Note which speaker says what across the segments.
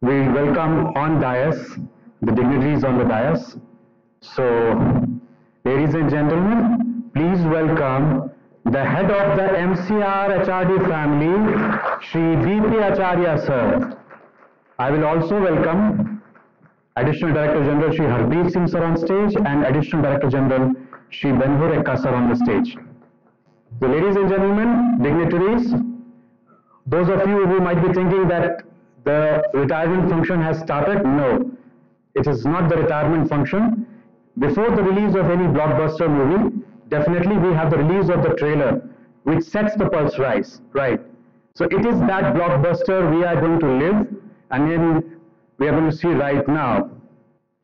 Speaker 1: we welcome on dais the dignitaries on the dais. So, ladies and gentlemen, please welcome the head of the MCR HRD family, Shri B.P. Acharya sir. I will also welcome Additional Director General Shri Harpreet Singh sir on stage and Additional Director General Shri Benhur Ekka sir on the stage. So, ladies and gentlemen, dignitaries, those of you who might be thinking that the retirement function has started, no, it is not the retirement function. Before the release of any blockbuster movie, definitely we have the release of the trailer, which sets the pulse rise, right? So it is that blockbuster we are going to live, and then we are going to see right now.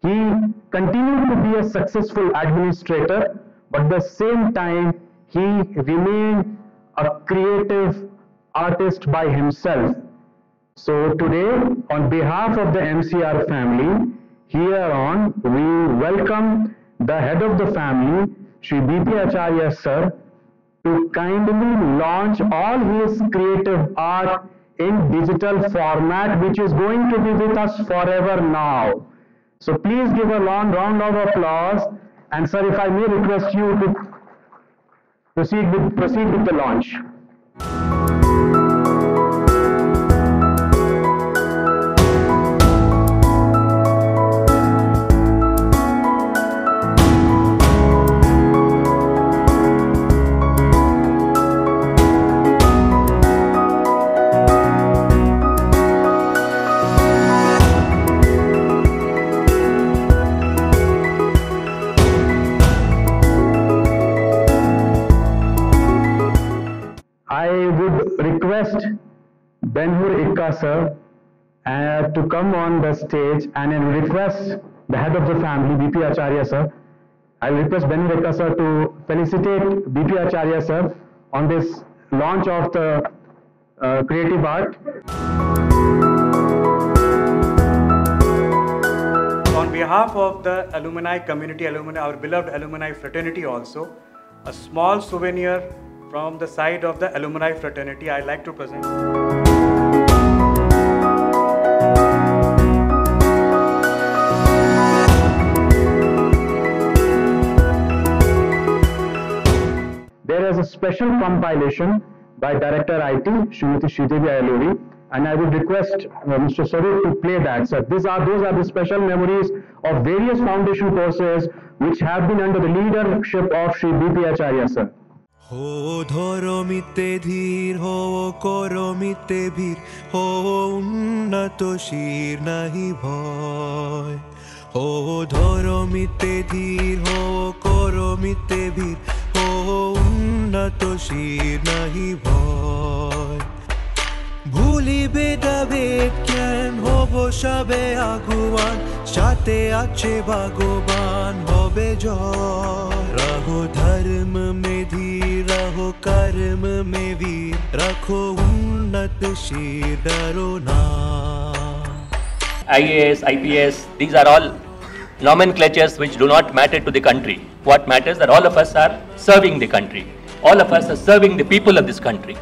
Speaker 1: He continued to be a successful administrator, but at the same time, he remained a creative artist by himself. So today, on behalf of the MCR family, here on, we welcome the head of the family, Shri B.P. Acharya sir, to kindly launch all his creative art in digital format, which is going to be with us forever now. So please give a long round of applause. And sir, if I may request you to proceed with the launch. Request Benhur Ekka sir to come on the stage, and then request the head of the family, B.P. Acharya sir. I will request Benhur Ekka sir to felicitate B.P. Acharya sir on this launch of the creative art.
Speaker 2: On behalf of the alumni community, our beloved alumni fraternity also, a small souvenir from the side of the alumni fraternity I like to present.
Speaker 1: There is a special compilation by Director IT, Srimati Sridevi Ayaluri, and I would request Mr. Sarup to play that. So those are the special memories of various foundation courses which have been under the leadership of Shri B.P. Acharya sir.
Speaker 3: हो धरो मिते धीर हो करो मिते भीर हो उन्नत शीर नहीं भय हो धरो मिते धीर हो करो मिते भीर हो उन्नत शीर नहीं भय भूली बेदाबे ज्ञान होबो सबे आगुवान साथे आछे भगवान होबे जय रहो धर्म में धीर रहो कर्म में वीर रखो उन्नत शीर डरो ना
Speaker 4: IAS, IPS, these are all nomenclatures which do not matter to the country. What matters that all of us are serving the country. All of us are serving the people of this country.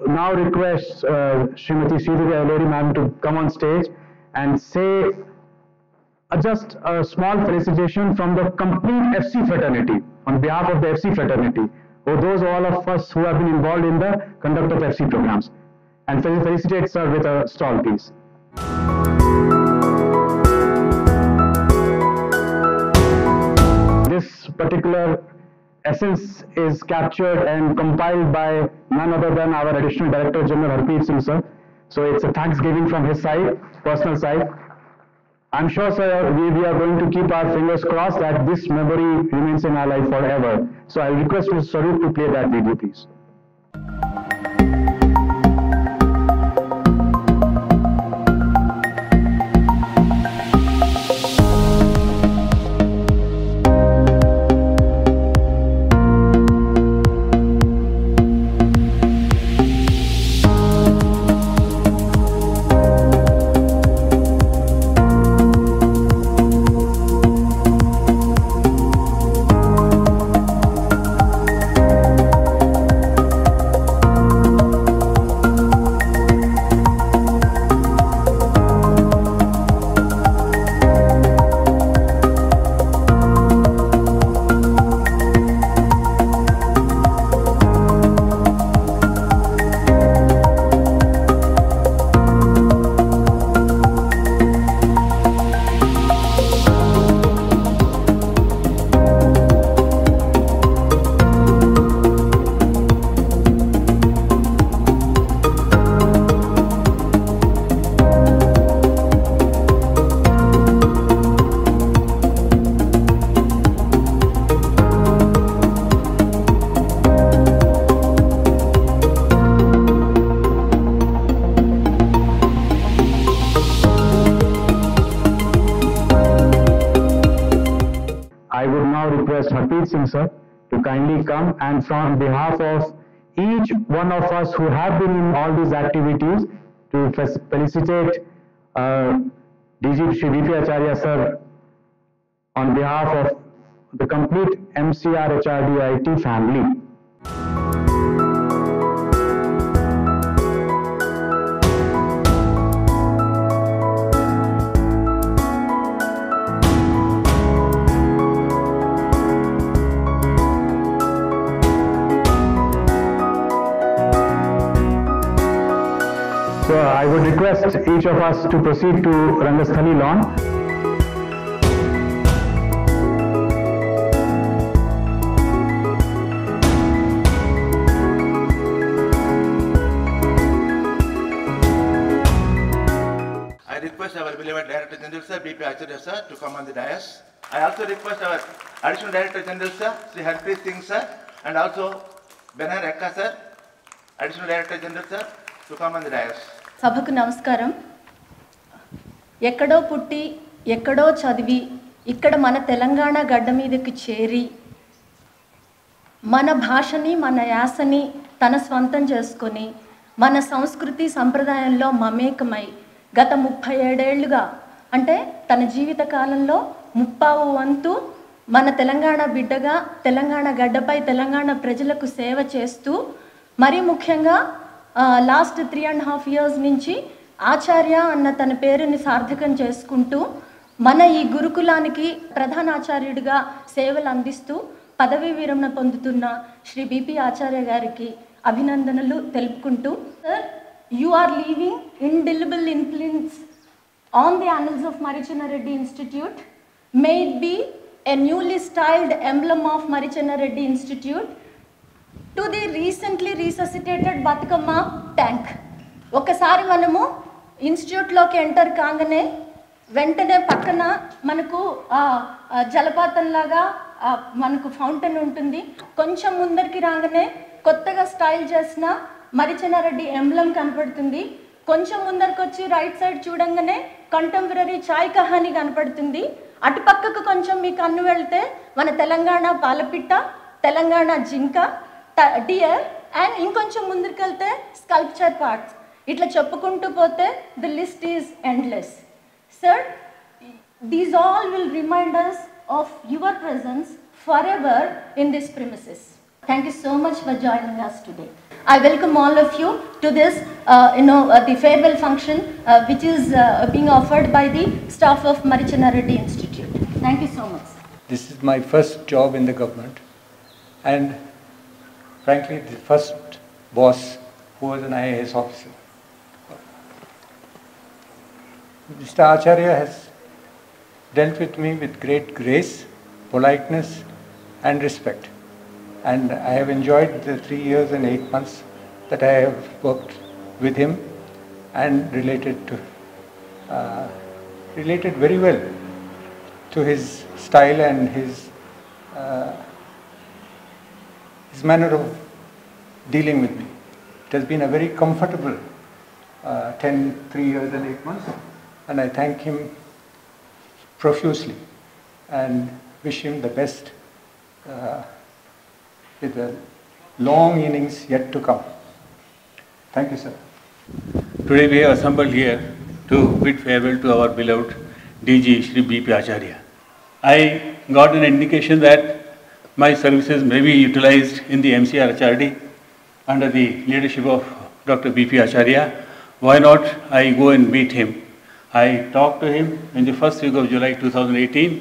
Speaker 1: Now request Srimati Sridevi Ayaluri ma'am to come on stage and say just a small felicitation from the complete FC fraternity on behalf of the FC fraternity, or those all of us who have been involved in the conduct of FC programs, and felicitate sir with a stall piece. This particular essence is captured and compiled by none other than our Additional Director General Harpreet Singh sir. So it's a thanksgiving from his side, personal side. I'm sure, sir, we are going to keep our fingers crossed that this memory remains in our life forever. So I request Mr. Sarup to play that video, please. request Harpreet Singh sir to kindly come and from behalf of each one of us who have been in all these activities to felicitate DG Shri VP Acharya sir on behalf of the complete MCR HRD IT family. So I would request each of us to proceed to Rangasthali lawn.
Speaker 5: I request our beloved Director General Sir, BP Acharya Sir, to come on the dais. I also request our Additional Director General Sir, Sri Harpreet Singh Sir, and also Benar Ekka Sir, Additional Director General Sir, to come on the dais.
Speaker 6: సభకు నమస్కారం. ఎక్కడో పుట్టి ఎక్కడో చదివి ఇక్కడ మన తెలంగాణ గడ్డ మీదకి చేరి మన భాషని మన యాసని తన స్వంతం చేసుకొని మన సంస్కృతి సంప్రదాయంలో మమేకమై గత 37 ఏళ్లుగా అంటే తన జీవిత కాలంలో 30వ వంతు మన తెలంగాణ బిడ్డగా తెలంగాణ గడ్డపై తెలంగాణ ప్రజలకు సేవ చేస్తూ మరీ ముఖ్యంగా లాస్ట్ 3.5 years నుంచి ఆచార్య అన్న తన పేరుని సార్థకం చేసుకుంటూ మన ఈ గురుకులానికి ప్రధాన ఆచార్యుడిగా సేవలు అందిస్తూ పదవీ విరమణ పొందుతున్న శ్రీ బిపి ఆచార్య గారికి అభినందనలు తెలుపుకుంటూ sir you are leaving indelible influence on the annals of Marichanna Reddy Institute. May it be a newly styled emblem of Marichanna Reddy Institute to the recently resuscitated Batukamma tank. ఒకసారి మనము ఇన్స్టిట్యూట్లోకి enter కాగానే వెంటనే పక్కన మనకు జలపాతంలాగా మనకు fountain ఉంటుంది. కొంచెం ముందరికి రాగానే కొత్తగా స్టైల్ చేసిన మరిచెన్న రెడ్డి ఎంబ్లం కనపడుతుంది. కొంచెం ముందరికి వచ్చి రైట్ సైడ్ చూడంగానే కంటెంపరీ చాయ్ కహాని కనపడుతుంది. అటు పక్కకు కొంచెం మీ కన్ను వెళ్తే మన తెలంగాణ పాలపిట్ట, తెలంగాణ జింక, డియర్ అండ్ ఇంకొంచెం ముందుకు వెళ్తే స్కల్ప్చర్ పార్ట్స్. ఇట్లా చెప్పుకుంటూ పోతే the list is endless. Sir, these all will remind us of your presence forever in this premises. Thank you so much for joining us today. I welcome all of you to this the farewell function which is being offered by the staff of Marichanna Reddy Institute. Thank you so much.
Speaker 7: This is my first job in the government, and frankly the first boss who was an IAS officer. Mr. Acharya has dealt with me with great grace, politeness and respect, and I have enjoyed the 3 years and 8 months that I have worked with him and related very well to his style and his manner of dealing with me. It has been a very comfortable 3 years and 8 months, and I thank him profusely and wish him the best with the long innings yet to come. Thank you, sir.
Speaker 8: Today we are assembled here to bid farewell to our beloved DG Shri BP Acharya. I got an indication that my services may be utilized in the MCR HRD under the leadership of Dr. BP Acharya. Why not I go and meet him? I talked to him in the first week of July 2018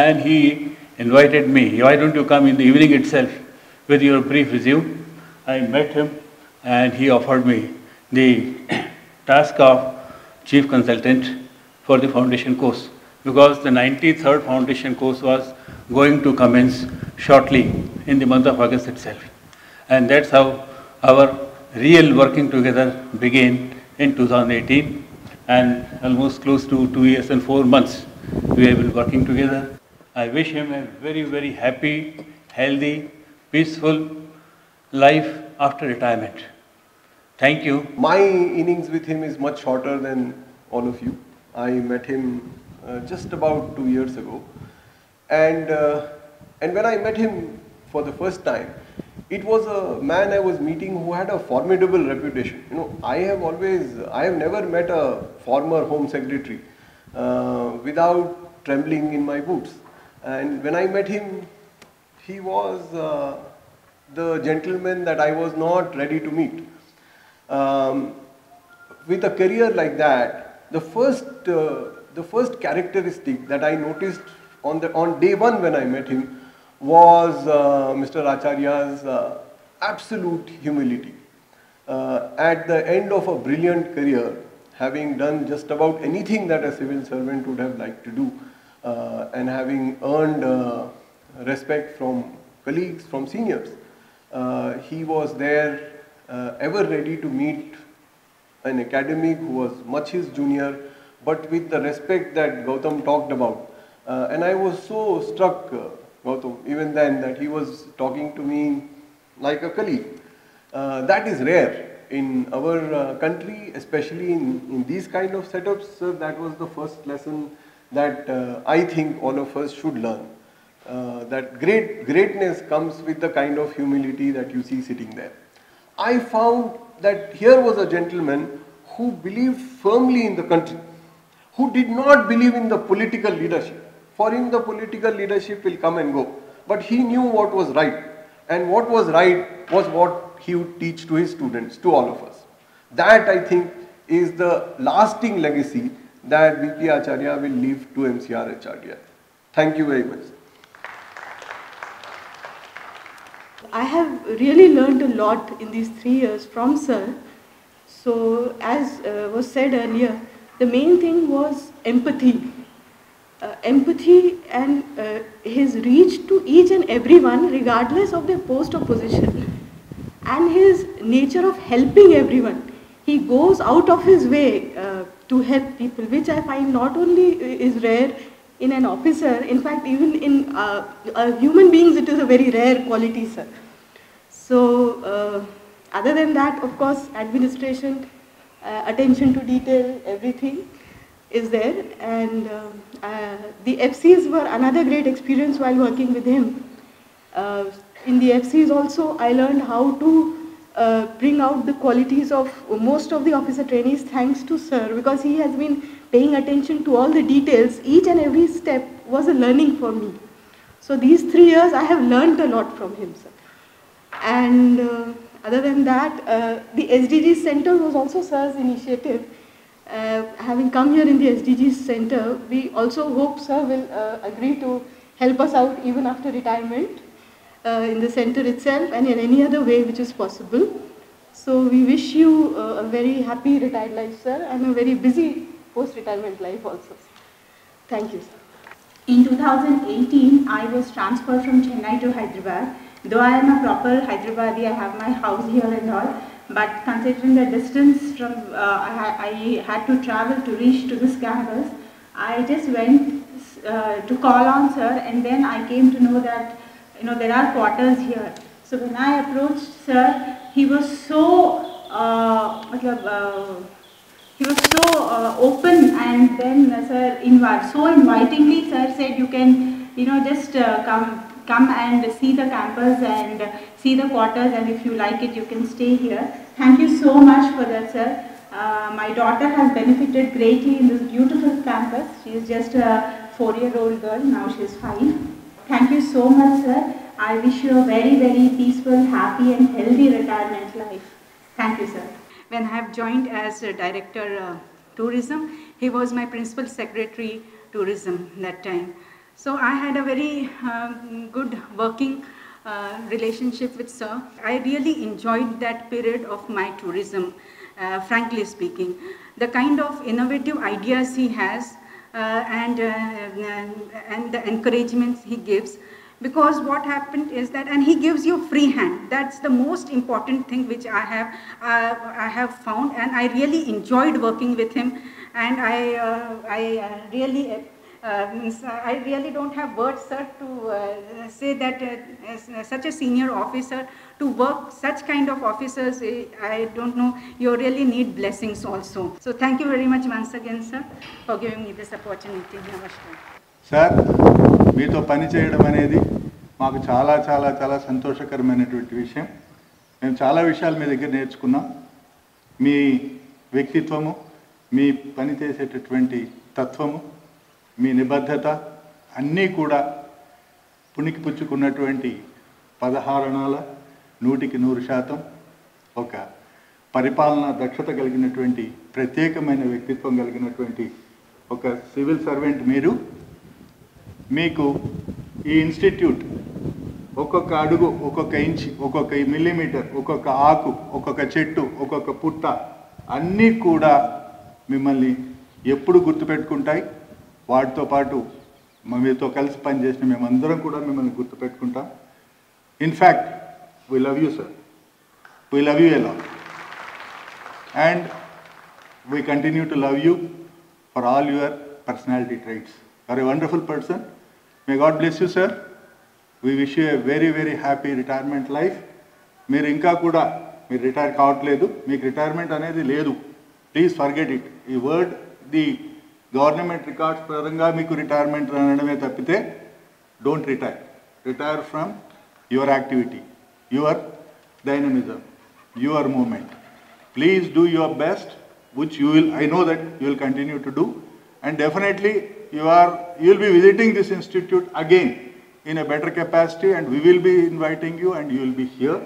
Speaker 8: and he invited me, why don't you come in the evening itself with your brief resume. I met him and he offered me the task of chief consultant for the foundation course, because the 93rd foundation course was going to commence shortly in the month of August itself. And that's how our real working together began in 2018, and almost close to 2 years and 4 months we have been working together. I wish him a very, very happy, healthy, peaceful life after retirement. Thank you.
Speaker 9: My innings with him is much shorter than all of you. I met him just about 2 years ago, and And when I met him for the first time, it was a man I was meeting who had a formidable reputation. You know, I have never met a former Home Secretary without trembling in my boots. And when I met him, he was the gentleman that I was not ready to meet. With a career like that, the first characteristic that I noticed on day one when I met him was Mr. Acharya's absolute humility. At the end of a brilliant career, having done just about anything that a civil servant would have liked to do, and having earned respect from colleagues, from seniors, he was there ever ready to meet an academic who was much his junior, but with the respect that Gautam talked about. And I was so struck, Gautam, even then, that he was talking to me like a colleague. That is rare in our country, especially in these kind of setups. So that was the first lesson that I think all of us should learn. That greatness comes with the kind of humility that you see sitting there. I found that here was a gentleman who believed firmly in the country, who did not believe in the political leadership. For him, the political leadership will come and go. But he knew what was right. And what was right was what he would teach to his students, to all of us. That, I think, is the lasting legacy that VP Acharya will leave to MCR Acharya. Thank you very much.
Speaker 10: I have really learned a lot in these 3 years from sir. So as was said earlier, the main thing was empathy. Empathy and his reach to each and everyone regardless of their post or position, and his nature of helping everyone. He goes out of his way to help people, which I find not only is rare in an officer, in fact even in human beings it is a very rare quality, sir. So other than that, of course, administration, attention to detail, everything is there, and the FCs were another great experience while working with him. In the FCs also, I learned how to bring out the qualities of most of the officer trainees thanks to sir, because he has been paying attention to all the details. Each and every step was a learning for me. So these 3 years I have learned a lot from him, sir. And other than that, the SDGs Center was also sir's initiative. Having come here in the SDGs Center, we also hope sir will agree to help us out even after retirement in the center itself and in any other way which is possible. So we wish you a very happy retired life, sir, and a very busy post-retirement life also. Thank you, sir.
Speaker 11: In 2018, I was transferred from Chennai to Hyderabad. Though I am a proper Hyderabadi, I have my house here and all. But considering the distance from I had to travel to reach to this campus, I just went to call on sir, and then I came to know that there are quarters here. So when I approached sir, he was so open, and then sir so invitingly sir said you can just come and see the campus and see the quarters, and if you like it you can stay here. Thank you so much for that, sir. My daughter has benefited greatly in this beautiful campus. She is just a 4-year-old girl, now she is 5. Thank you so much, sir. I wish you a very, very peaceful, happy and healthy retirement life. Thank you, sir.
Speaker 12: When I have joined as Director Tourism, he was my Principal Secretary Tourism that time. So I had a very good working relationship with sir. I really enjoyed that period of my tourism, frankly speaking. The kind of innovative ideas he has and the encouragements he gives. Because what happened is that, and he gives you free hand. That's the most important thing which I have found, and I really enjoyed working with him. And I really don't have words, sir, to say that such a senior officer, to work such kind of officers, I don't know, you really need blessings also. So thank you very much once again, sir, for giving me this opportunity. Namaskar.
Speaker 13: Sir మీతో పని చేయడం అనేది మాకు చాలా చాలా చాలా సంతోషకరమైనటువంటి విషయం. మేము చాలా విషయాలు మీ దగ్గర నేర్చుకున్నాం. మీ వ్యక్తిత్వము, మీ పని చేసేటటువంటి తత్వము, మీ నిబద్ధత అన్నీ కూడా పుణికి పుచ్చుకున్నటువంటి 16 100% ఒక పరిపాలన దక్షత కలిగినటువంటి ప్రత్యేకమైన వ్యక్తిత్వం కలిగినటువంటి ఒక సివిల్ సర్వెంట్ మీరు. మీకు ఈ ఇన్స్టిట్యూట్ ఒక్కొక్క అడుగు, ఒక్కొక్క ఇంచ్, ఒక్కొక్క మిల్లీమీటర్, ఒక్కొక్క ఆకు, ఒక్కొక్క చెట్టు, ఒక్కొక్క పుట్ట అన్నీ కూడా మిమ్మల్ని ఎప్పుడు గుర్తుపెట్టుకుంటాయి. వాటితో పాటు మీతో కలిసి పనిచేసిన మేమందరం కూడా మిమ్మల్ని గుర్తుపెట్టుకుంటాం. In fact we love you sir, we love you a lot and we continue to love you for all your personality traits. You are a wonderful person. May God bless you sir. We wish you a very very happy retirement life. మీరు ఇంకా కూడా మీరు retire కావట్లేదు, మీకు retirement అనేది లేదు. Please forget it. ఈ word the government records పరంగా మీకు రిటైర్మెంట్ అనడమే తప్పితే don't retire. Retire from your activity, your dynamism, your moment. Please do your best, which you will, I know that you will continue to do, and definitely you will be visiting this institute again in a better capacity, and we will be inviting you, and you will be here,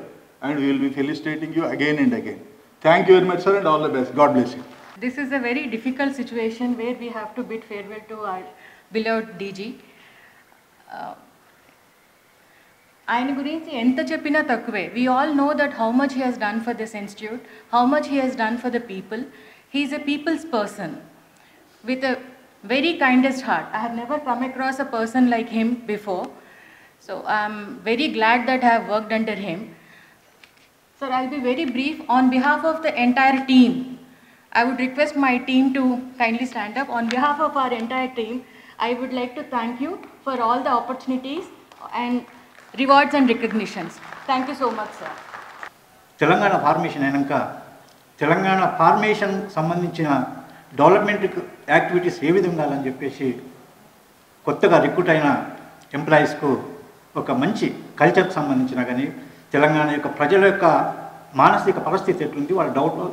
Speaker 13: and we will be felicitating you again and again. Thank you very much, sir, and all the best. God bless you.
Speaker 14: This is a very difficult situation where we have to bid farewell to our beloved DG. ఆయన గురించి ఎంత చెప్పినా తక్కువే. We all know that how much he has done for this institute, how much he has done for the people. He is a peoples person with a very kindest heart. I have never come across a person like him before. So I'm very glad that I have worked under him. Sir, I'll be very brief. On behalf of the entire team, I would request my team to kindly stand up. On behalf of our entire team, I would like to thank you for all the opportunities and rewards and recognitions. Thank you so much, sir.
Speaker 15: Telangana formation అయినాక Telangana formation సంబంధించిన development activities ఏ విధంగా అని చెప్పేసి కొత్తగా recruit అయిన ఎంప్లాయీస్కు ఒక మంచి కల్చర్కి సంబంధించిన కానీ తెలంగాణ యొక్క ప్రజల యొక్క మానసిక పరిస్థితి ఎట్లుంది, వాళ్ళ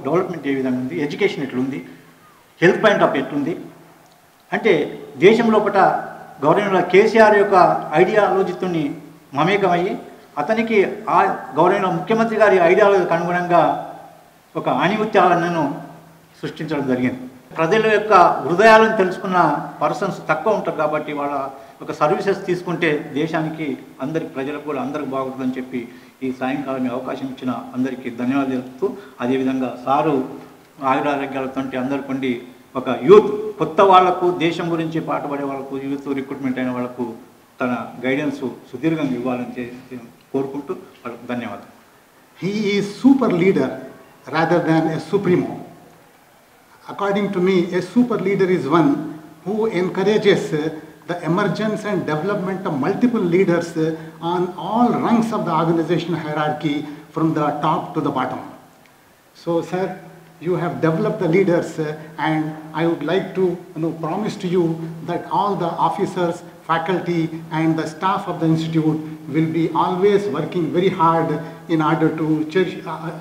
Speaker 15: డెవలప్మెంట్ ఏ విధంగా ఉంది, ఎడ్యుకేషన్ ఎట్లుంది, హెల్త్ పాయింట్ ఆఫ్ ఎట్లుంది అంటే దేశం లోపల గవర్నర్ కేసీఆర్ యొక్క ఐడియాలజీతో మమేకమయ్యి అతనికి ఆ గవర్నర్ ముఖ్యమంత్రి గారి ఐడియాలజీకి అనుగుణంగా ఒక ఆణిముత్యాలను సృష్టించడం జరిగింది. ప్రజల యొక్క హృదయాలను తెలుసుకున్న పర్సన్స్ తక్కువ ఉంటారు కాబట్టి వాళ్ళ ఒక సర్వీసెస్ తీసుకుంటే దేశానికి అందరి ప్రజలకు కూడా అందరికి బాగుంటుందని చెప్పి ఈ సాయంకాలం అవకాశం ఇచ్చిన అందరికీ ధన్యవాదాలు తెలుపుతూ, అదేవిధంగా సారు ఆయురారోగ్యాలతో అందరికండి ఒక యూత్ కొత్త వాళ్లకు దేశం గురించి పాటుపడే వాళ్ళకు యూత్ రిక్రూట్మెంట్ అయిన వాళ్ళకు తన గైడెన్స్ సుదీర్ఘంగా ఇవ్వాలని కోరుకుంటూ వాళ్ళకు ధన్యవాదాలు.
Speaker 16: He is super leader rather than a supremo. According to me, a super leader is one who encourages the emergence and development of multiple leaders on all rungs of the organizational hierarchy from the top to the bottom. So, sir, you have developed the leaders and I would like to promise to you that all the officers, faculty and the staff of the institute will be always working very hard in order to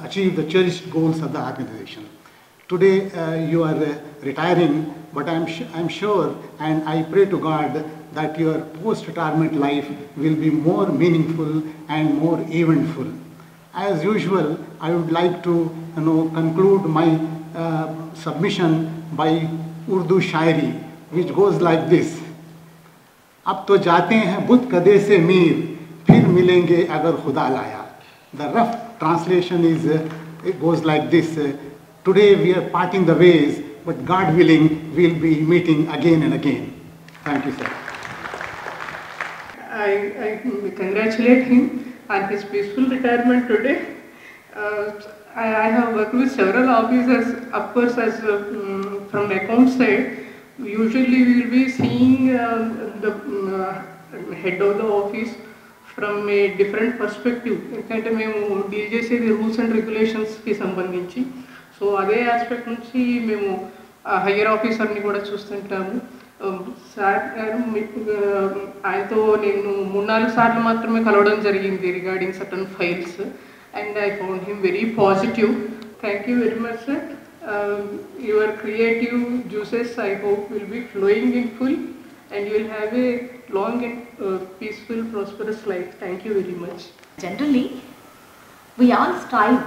Speaker 16: achieve the cherished goals of the organization. Today you are retiring, but I'm sure and I pray to God that your post-retirement life will be more meaningful and more eventful. As usual, I would like to conclude my submission by Urdu Shayari, which goes like this. अब तो जाते हैं बुत कदे से मीर, फिर मिलेंगे अगर खुदा लाया. The rough translation is, it goes like this. Today we are parting the ways, but God willing, we'll be meeting again and again. Thank you, sir.
Speaker 17: I congratulate him on his peaceful retirement today. I have worked with several officers, of course, as from the account side. Usually we will be seeing the head of the office from a different perspective. ఎందుకంటే మేము deal చేసేది rules and రెగ్యులేషన్స్కి సంబంధించి, so అదే aspect నుంచి మేము higher ఆఫీసర్ని కూడా చూస్తుంటాము. Sir గారు ఆయనతో నేను 3-4 సార్లు మాత్రమే కలవడం జరిగింది regarding certain files, and I found him very positive. Thank you very much sir. Your creative juices I hope will be flowing in full and you will have a long and peaceful, prosperous life. Thank you very much.
Speaker 18: Generally, we all strive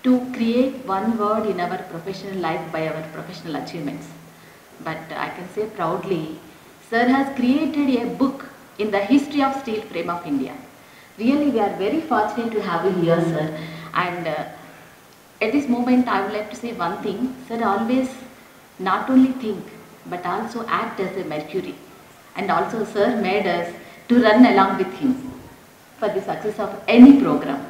Speaker 18: to create one word in our professional life by our professional achievements. But I can say proudly, Sir has created a book in the history of steel frame of India. Really, we are very fortunate to have you here, Sir. And at this moment, I would like to say one thing. Sir always not only think, but also act as a mercury, and also Sir made us to run along with him for the success of any program.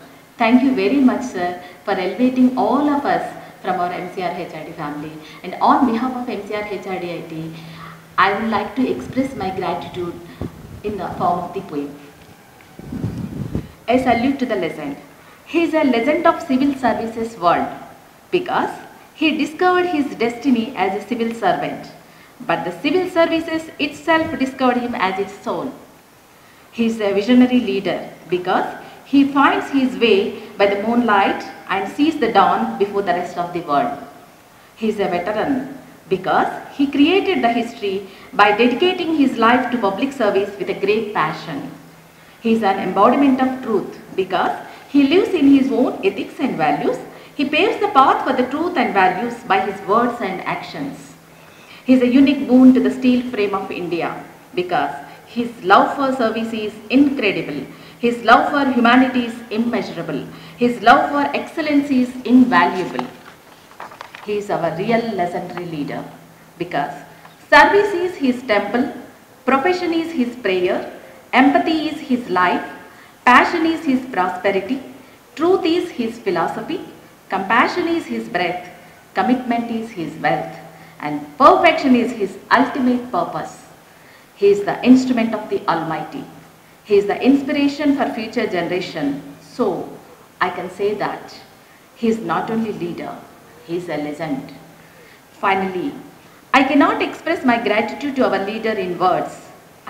Speaker 18: Thank you very much, Sir, for elevating all of us from our MCR HRD family, and on behalf of MCR HRD IT, I would like to express my gratitude in the form of the poem. A salute to the legend. He is a legend of civil services world because he discovered his destiny as a civil servant. But the civil services itself discovered him as its soul. He is a visionary leader because he finds his way by the moonlight and sees the dawn before the rest of the world. He is a veteran because he created the history by dedicating his life to public service with a great passion. He is an embodiment of truth because he lives in his own ethics and values. He paves the path for the truth and values by his words and actions. He is a unique boon to the steel frame of India because his love for service is incredible. His love for humanity is immeasurable. His love for excellence is invaluable. He is our real legendary leader because service is his temple, profession is his prayer, empathy is his life, passion is his prosperity, truth is his philosophy, compassion is his breath, commitment is his wealth, and perfection is his ultimate purpose. He is the instrument of the Almighty. He is the inspiration for future generation. So, I can say that he is not only leader, he is a legend. Finally, I cannot express my gratitude to our leader in words.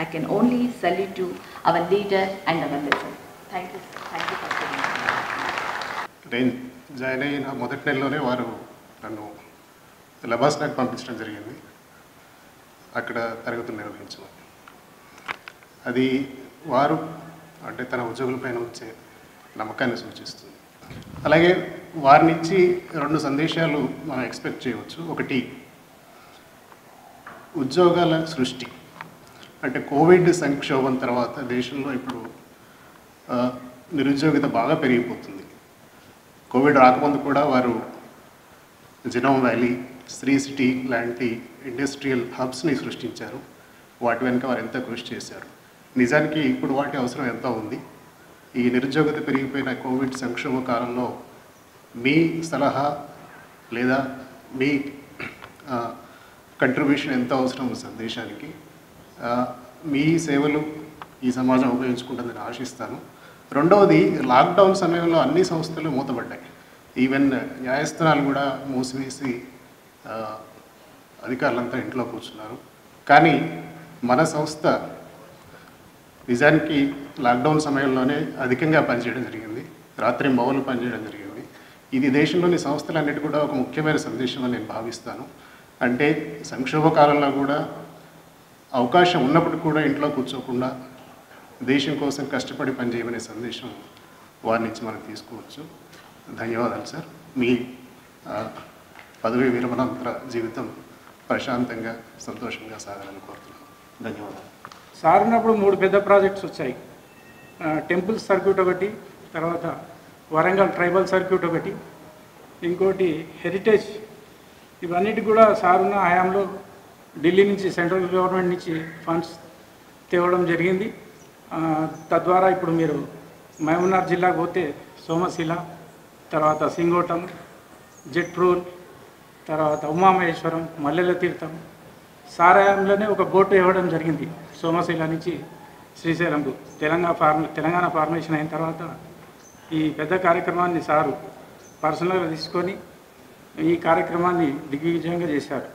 Speaker 18: I can only salute to our leader and our legend. Thank you. Thank you for saying that.
Speaker 19: నేను join అయిన మొదటి నెలలోనే వారు నన్ను లబాస్నాకు పంపించడం జరిగింది, అక్కడ తరగతులు నిర్వహించమని. అది వారు అంటే తన ఉద్యోగులపైన వచ్చే నమ్మకాన్ని సూచిస్తుంది. అలాగే వారి నుంచి 2 సందేశాలు మనం ఎక్స్పెక్ట్ చేయవచ్చు. ఒకటి, ఉద్యోగాల సృష్టి. అంటే కోవిడ్ సంక్షోభం తర్వాత దేశంలో ఇప్పుడు నిరుద్యోగిత బాగా పెరిగిపోతుంది. కోవిడ్ రాకముందు కూడా వారు జినోమ్ వ్యాలీ, శ్రీ సిటీ లాంటి ఇండస్ట్రియల్ హబ్స్ని సృష్టించారు. వాటి వెనుక వారు ఎంత కృషి చేశారు. నిజానికి ఇప్పుడు వాటి అవసరం ఎంత ఉంది. ఈ నిరుద్యోగిత పెరిగిపోయిన కోవిడ్ సంక్షోభ కాలంలో మీ సలహా లేదా మీ కంట్రిబ్యూషన్ ఎంత అవసరం సందేశానికి, మీ సేవలు ఈ సమాజం ఉపయోగించుకుంటుందని ఆశిస్తాను. రెండవది, లాక్డౌన్ సమయంలో అన్ని సంస్థలు మూతపడ్డాయి. ఈవెన్ న్యాయస్థానాలు కూడా మూసివేసి అధికారులంతా ఇంట్లో కూర్చున్నారు. కానీ మన సంస్థ నిజానికి లాక్డౌన్ సమయంలోనే అధికంగా పనిచేయడం జరిగింది. రాత్రి మౌలు పనిచేయడం జరిగింది. ఇది దేశంలోని సంస్థలన్నిటి కూడా ఒక ముఖ్యమైన సందేశం అని నేను భావిస్తాను. అంటే సంక్షోభ కాలంలో కూడా అవకాశం ఉన్నప్పుడు కూడా ఇంట్లో కూర్చోకుండా దేశం కోసం కష్టపడి పనిచేయమనే సందేశం వారి నుంచి మనం తీసుకోవచ్చు. ధన్యవాదాలు సార్. మీ పదవి విరమణాంతర జీవితం ప్రశాంతంగా సంతోషంగా సాగాలని కోరుతున్నాను. ధన్యవాదాలు.
Speaker 20: సార్ ఉన్నప్పుడు 3 పెద్ద ప్రాజెక్ట్స్ వచ్చాయి. టెంపుల్ సర్క్యూట్ ఒకటి, తర్వాత వరంగల్ ట్రైబల్ సర్క్యూట్ ఒకటి, ఇంకోటి హెరిటేజ్. ఇవన్నిటి కూడా సార్ ఉన్న హయాంలో ఢిల్లీ నుంచి సెంట్రల్ గవర్నమెంట్ నుంచి ఫండ్స్ తేవడం జరిగింది. తద్వారా ఇప్పుడు మీరు మహబూబ్నగర్ జిల్లాకు పోతే సోమశిల, తర్వాత సింగోటం, జెట్ప్రూల్, తర్వాత ఉమామహేశ్వరం, మల్లెల తీర్థం సారాయంలోనే ఒక బోటు ఇవ్వడం జరిగింది. సోమశిల నుంచి శ్రీశైలంకు తెలంగాణ ఫార్మేషన్ అయిన తర్వాత ఈ పెద్ద కార్యక్రమాన్ని సారు పర్సనల్గా తీసుకొని ఈ కార్యక్రమాన్ని దిగ్విజయంగా చేశారు.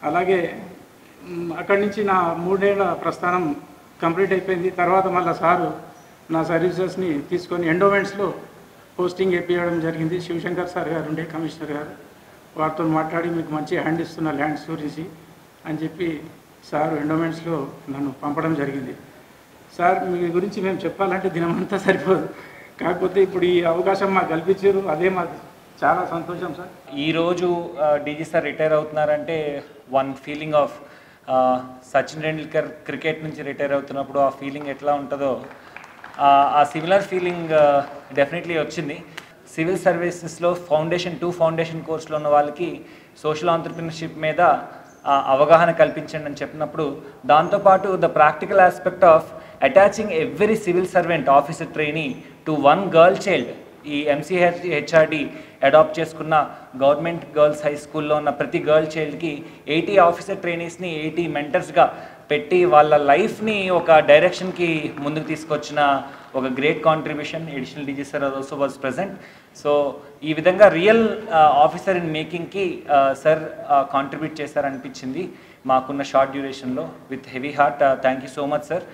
Speaker 20: అలాగే అక్కడి నుంచి నా 3 ఏళ్ల ప్రస్థానం కంప్లీట్ అయిపోయింది. తర్వాత మళ్ళీ సారు నా సర్వీసెస్ని తీసుకొని ఎండోమెంట్స్లో పోస్టింగ్ వేయించడం జరిగింది. శివశంకర్ సార్ గారు ఉండే కమిషనర్ గారు, వారితో మాట్లాడి మీకు మంచి హ్యాండ్ ఇస్తున్న ల్యాండ్స్ గురించి అని చెప్పి సార్ ఎండోమెంట్స్లో నన్ను పంపడం జరిగింది. సార్ మీ గురించి మేము చెప్పాలంటే దినమంతా సరిపోదు, కాకపోతే ఇప్పుడు ఈ అవకాశం మాకు కల్పించారు, అదే మాకు చాలా సంతోషం సార్.
Speaker 21: ఈరోజు డీజీ సార్ రిటైర్ అవుతున్నారంటే one feeling of Sachin Tendulkar cricket నుంచి రిటైర్ అవుతున్నప్పుడు ఆ ఫీలింగ్ ఎట్లా ఉంటుందో ఆ సిమిలర్ ఫీలింగ్ డెఫినెట్లీ వచ్చింది. సివిల్ సర్వీసెస్లో ఫౌండేషన్ కోర్సులో ఉన్న వాళ్ళకి సోషల్ ఆంటర్‌ప్రెన్యూర్‌షిప్ మీద అవగాహన కల్పించండి అని చెప్పినప్పుడు దాంతోపాటు the practical aspect of attaching every civil servant officer trainee to one girl child, ఈ MCHRD అడాప్ట్ చేసుకున్న గవర్నమెంట్ గర్ల్స్ హై స్కూల్లో ఉన్న ప్రతి గర్ల్ చైల్డ్కి 80 ఆఫీసర్ ట్రైనీస్ని 80 మెంటర్స్గా పెట్టి వాళ్ళ లైఫ్ని ఒక డైరెక్షన్కి ముందుకు తీసుకొచ్చిన ఒక great contribution. Additional DG sir also was present. So ఈ విధంగా రియల్ ఆఫీసర్ ఇన్ మేకింగ్కి సార్ కాంట్రిబ్యూట్ చేశారనిపించింది మాకున్న షార్ట్ డ్యూరేషన్లో. With heavy heart thank you so much sir.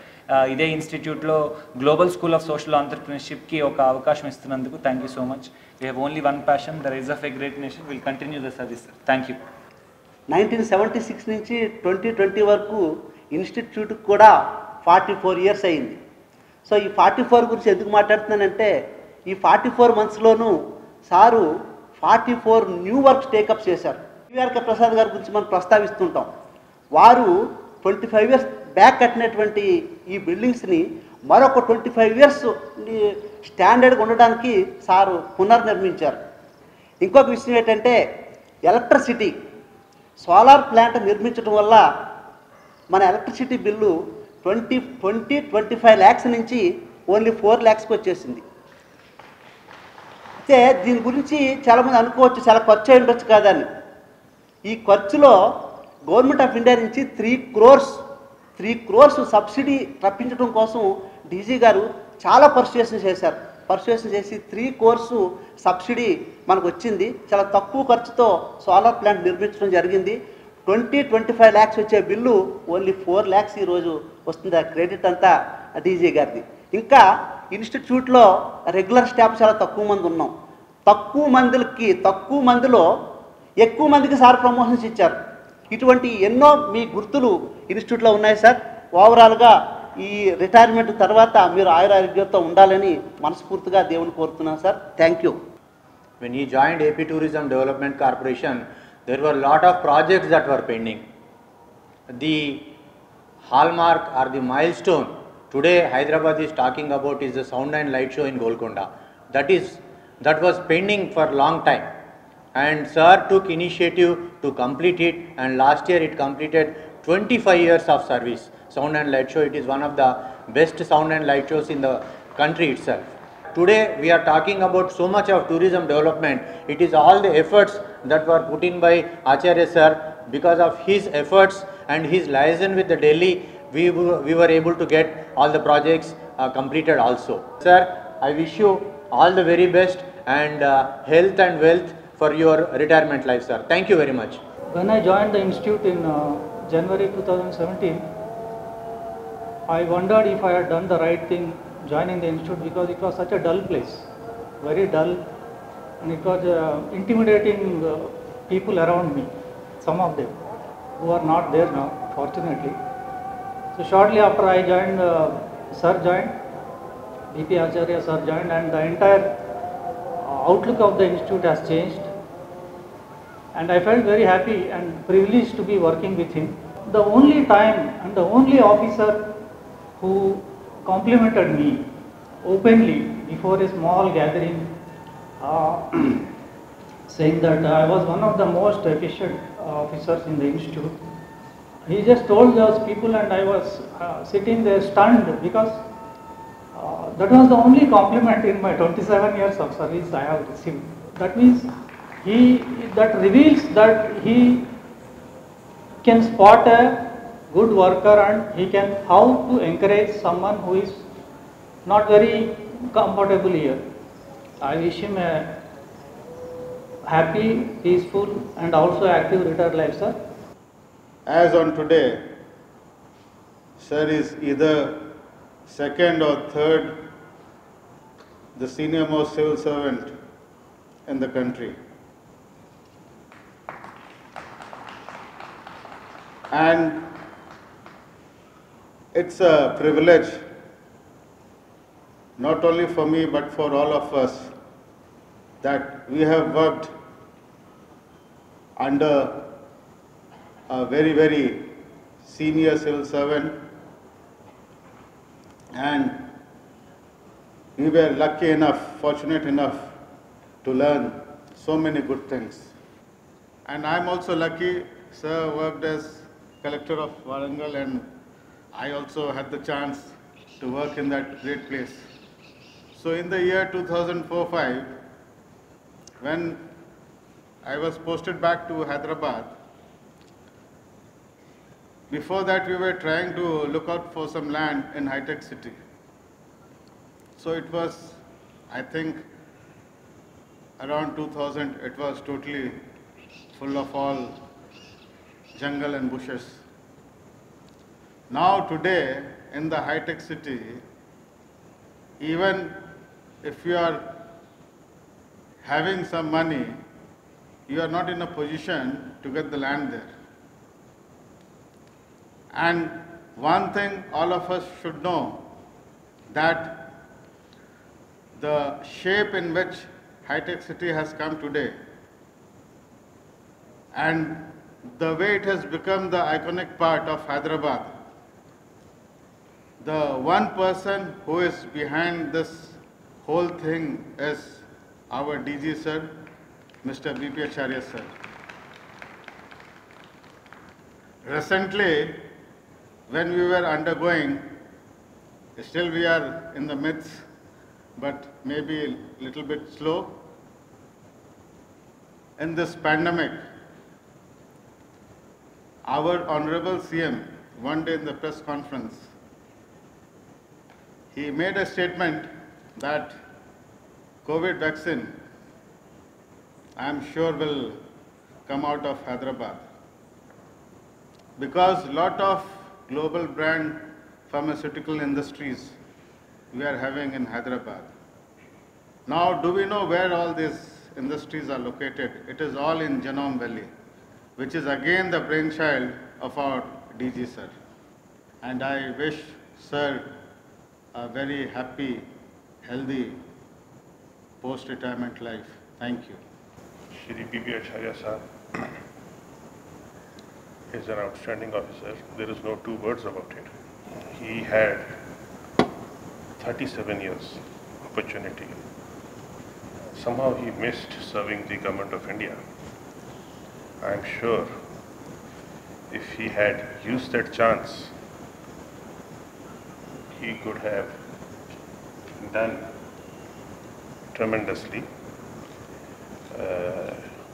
Speaker 21: ఇదే ఇన్స్టిట్యూట్లో గ్లోబల్ స్కూల్ ఆఫ్ సోషల్ ఆంటర్‌ప్రెన్యూర్‌షిప్కి ఒక అవకాశం ఇస్తున్నందుకు thank you so much. We have only one passion, the rise of a great nation. Will continue the service sir. Thank you.
Speaker 22: 1976 నుంచి 2020 వరకు ఇన్స్టిట్యూట్కి కూడా 44 ఇయర్స్ అయింది. సో ఈ 44 గురించి ఎందుకు మాట్లాడుతున్నానంటే ఈ 44 మంత్స్లోనూ సారు 44 న్యూ వర్క్స్ టేకప్ చేశారు. విఆర్కే ప్రసాద్ గారి గురించి మనం ప్రస్తావిస్తుంటాం. వారు 25 ఇయర్స్ బ్యాక్ కట్టినటువంటి ఈ బిల్డింగ్స్ని మరొక 25 ఇయర్స్ స్టాండర్డ్గా ఉండడానికి సారు పునర్నిర్మించారు. ఇంకొక విషయం ఏంటంటే ఎలక్ట్రిసిటీ సోలార్ ప్లాంట్ నిర్మించడం వల్ల మన ఎలక్ట్రిసిటీ బిల్లు 25 lakhs నుంచి ఓన్లీ 4 lakhsకి వచ్చేసింది. అయితే దీని గురించి చాలామంది అనుకోవచ్చు చాలా ఖర్చు అయి ఉండొచ్చు కాదని. ఈ ఖర్చులో గవర్నమెంట్ ఆఫ్ ఇండియా నుంచి 3 crores సబ్సిడీ రప్పించడం కోసం డీజీ గారు చాలా పర్సుయేషన్ చేశారు. పర్సుయేషన్ చేసి 3 crores సబ్సిడీ మనకు వచ్చింది. చాలా తక్కువ ఖర్చుతో సోలార్ ప్లాంట్ నిర్మించడం జరిగింది. 25 lakhs వచ్చే బిల్లు ఓన్లీ 4 lakhs ఈరోజు వస్తుంది. ఆ క్రెడిట్ అంతా డీజీ గారిది. ఇంకా ఇన్స్టిట్యూట్లో రెగ్యులర్ స్టాఫ్ చాలా తక్కువ మంది ఉన్నాం. తక్కువ మందిలో ఎక్కువ మందికి సార్ ప్రమోషన్స్ ఇచ్చారు. ఇటువంటి ఎన్నో మీ గుర్తులు ఇన్స్టిట్యూట్లో ఉన్నాయి సార్. ఓవరాల్గా ఈ రిటైర్మెంట్ తర్వాత మీరు ఆయురారోగ్యంతో ఉండాలని మనస్ఫూర్తిగా దేవుని కోరుతున్నాను sir. Thank you.
Speaker 23: When he joined AP Tourism Development Corporation, there were a lot of projects that were pending. The hallmark or the milestone today Hyderabad is talking about is the Sound and Light Show in Golconda. That was pending for a long time, and sir took initiative to complete it, and last year it completed 25 years of service. Sound and Light Show, it is one of the best sound and light shows in the country itself. Today we are talking about so much of tourism development. It is all the efforts that were put in by Acharya sir. Because of his efforts and his liaison with the Delhi, we were able to get all the projects completed also. Sir, I wish you all the very best and health and wealth for your retirement life, sir. Thank you very much.
Speaker 24: When I joined the institute in January 2017, I wondered if I had done the right thing joining the institute, because it was such a dull place, very dull, and it was intimidating people around me, some of them who are not there now, fortunately. So shortly after I joined, sir joined, BP Acharya sir joined, and the entire outlook of the institute has changed, and I felt very happy and privileged to be working with him. The only time and the only officer who complimented me openly before a small gathering, saying that I was one of the most efficient officers in the institute. He just told those people, and I was sitting there stunned, because that was the only compliment in my 27 years of service I have received. That means that reveals that he can spot a good worker, and he can how to encourage someone who is not very comfortable here. I wish him a happy, peaceful and also active retired life, sir.
Speaker 13: as on today, sir is either second or third the senior most civil servant in the country. And it's a privilege, not only for me but for all of us, that we have worked under a very, very senior civil servant, and we were lucky enough, fortunate enough to learn so many good things. And I'm also lucky, sir worked as collector of Warangal, and I also had the chance to work in that great place. So in the year 2004-05, when I was posted back to Hyderabad, before that we were trying to look out for some land in Hi-Tech City. So it was, I think, around 2000, it was totally full of all jungle and bushes. Now today, in the Hi-Tech City, even if you are having some money, you are not in a position to get the land there. And one thing all of us should know, that the shape in which Hi-Tech City has come today and the way it has become the iconic part of Hyderabad, the one person who is behind this whole thing is our DG sir, Mr. B.P. Acharya sir. Recently, when we were undergoing, still we are in the midst, but maybe a little bit slow, in this pandemic, our Honorable CM, one day in the press conference, he made a statement that COVID vaccine, I am sure, will come out of Hyderabad, because a lot of global brand pharmaceutical industries we are having in Hyderabad. Now, do we know where all these industries are located? It is all in Genome Valley, which is again the brainchild of our DG sir. And I wish sir a very happy, healthy post-retirement life. Thank you.
Speaker 1: Shri B.P. Acharya sir is an outstanding officer. There is no two words about it. He had 37 years opportunity. Somehow he missed serving the government of India. I am sure if he had used that chance, he could have done tremendously,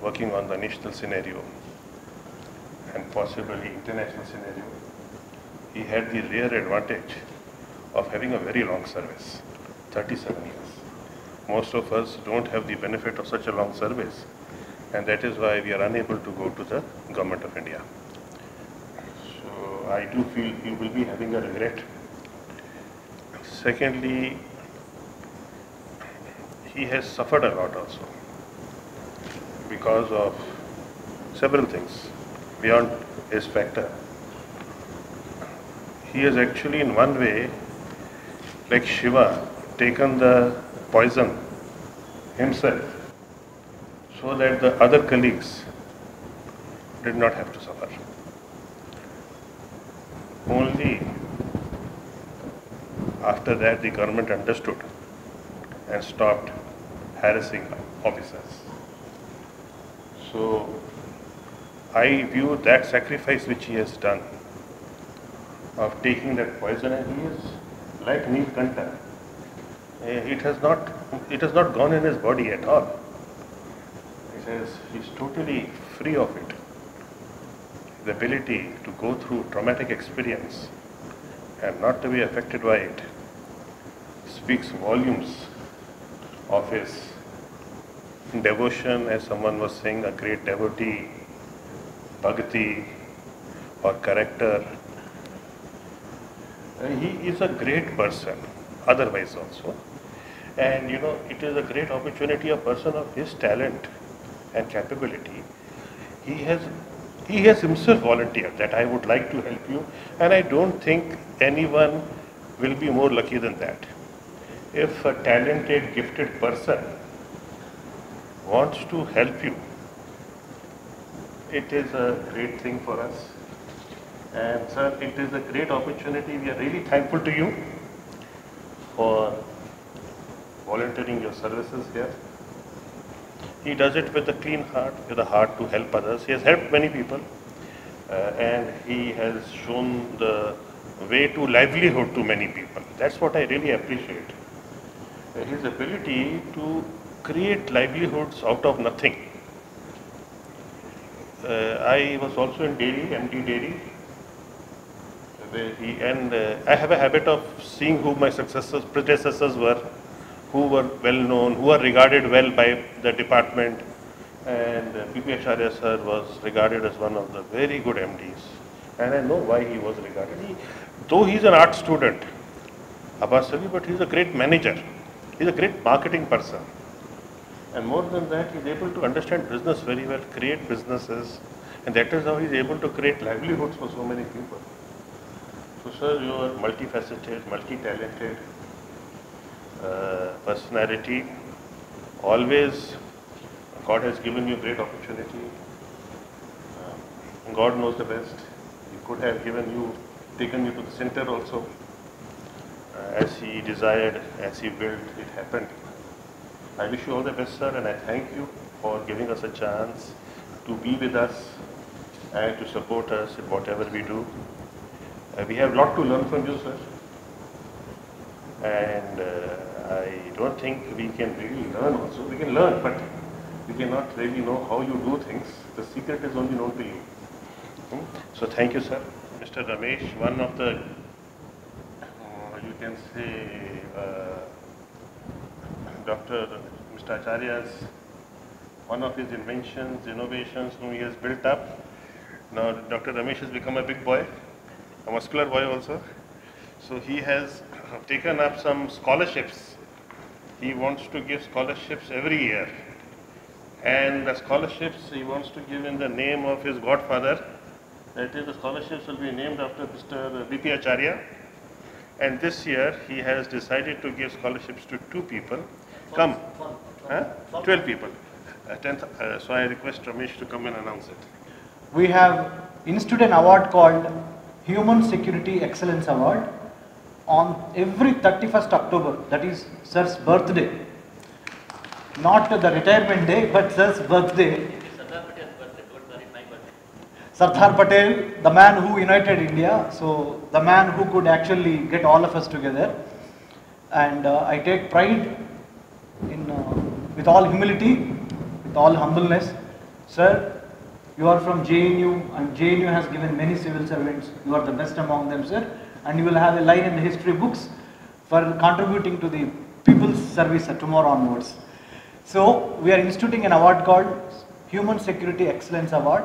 Speaker 1: working on the national scenario and possibly international scenario. He had the rare advantage of having a very long service, 37 years. Most of us don't have the benefit of such a long service, and that is why we are unable to go to the government of India. So I do feel he will be having a regret. Secondly, he has suffered a lot also because of several things beyond his factor. He has actually in one way, like Shiva, taken the poison himself so that the other colleagues did not have to suffer. Only after that the government understood and stopped harassing officers. So I view that sacrifice which he has done of taking that poison, and he is like Neelkanta. It has not gone in his body at all. He's totally free of it. The ability to go through traumatic experience and not to be affected by it speaks volumes of his devotion, as someone was saying, a great devotee, bhakti, or character. He is a great person, otherwise also. And you know, it is a great opportunity, a person of his talent and capability. He has himself volunteered that I would like to help you, and I don't think anyone will be more lucky than that. If a talented, gifted person wants to help you, it is a great thing for us. And sir, it is a great opportunity. We are really thankful to you for volunteering your services here. He does it with a clean heart, with a heart to help others. He has helped many people, and he has shown the way to livelihood to many people. That's what I really appreciate. His ability to create livelihoods out of nothing. I was also in dairy, MD Dairy, where I have a habit of seeing who my predecessors were, who were well known, who are regarded well by the department, and B.P. Acharya sir was regarded as one of the very good MDs, and I know why he was regarded. Though he's an art student, Abbas-Ali, but he's a great manager, he's a great marketing person, and more than that, he's able to understand business very well, create businesses, and that is how he's able to create livelihoods for so many people. So sir, you are multifaceted, multi-talented, personality. Always God has given you great opportunity. God knows the best. He could have taken you to the center also. As he desired, as he willed, it happened. I wish you all the best, sir, and I thank you for giving us a chance to be with us and to support us in whatever we do. We have a lot to learn from you, sir. And I don't think we can really learn also. We can learn, but we cannot really know how you do things. The secret is only known to you. So thank you, sir. Mr. Ramesh, one of the, you can say, Mr. Acharya's, one of his inventions, innovations, whom he has built up. Now Dr. Ramesh has become a big boy, a muscular boy also. So he has taken up some scholarships. He wants to give scholarships every year. And the scholarships he wants to give in the name of his godfather. That is, the scholarships will be named after Mr. B.P. Acharya. And this year he has decided to give scholarships to 2 people. 12 people. So I request Ramesh to come and announce it.
Speaker 15: We have instituted an award called Human Security Excellence Award on every 31st October, that is Sir's birthday. Not the retirement day, but Sir's birthday. Sardar Patel, the man who united India, so the man who could actually get all of us together. And I take pride in, with all humility, with all humbleness, sir, you are from JNU, and JNU has given many civil servants. You are the best among them, sir, and you will have a line in the history books for contributing to the people's service tomorrow onwards. So we are instituting an award called Human Security Excellence Award.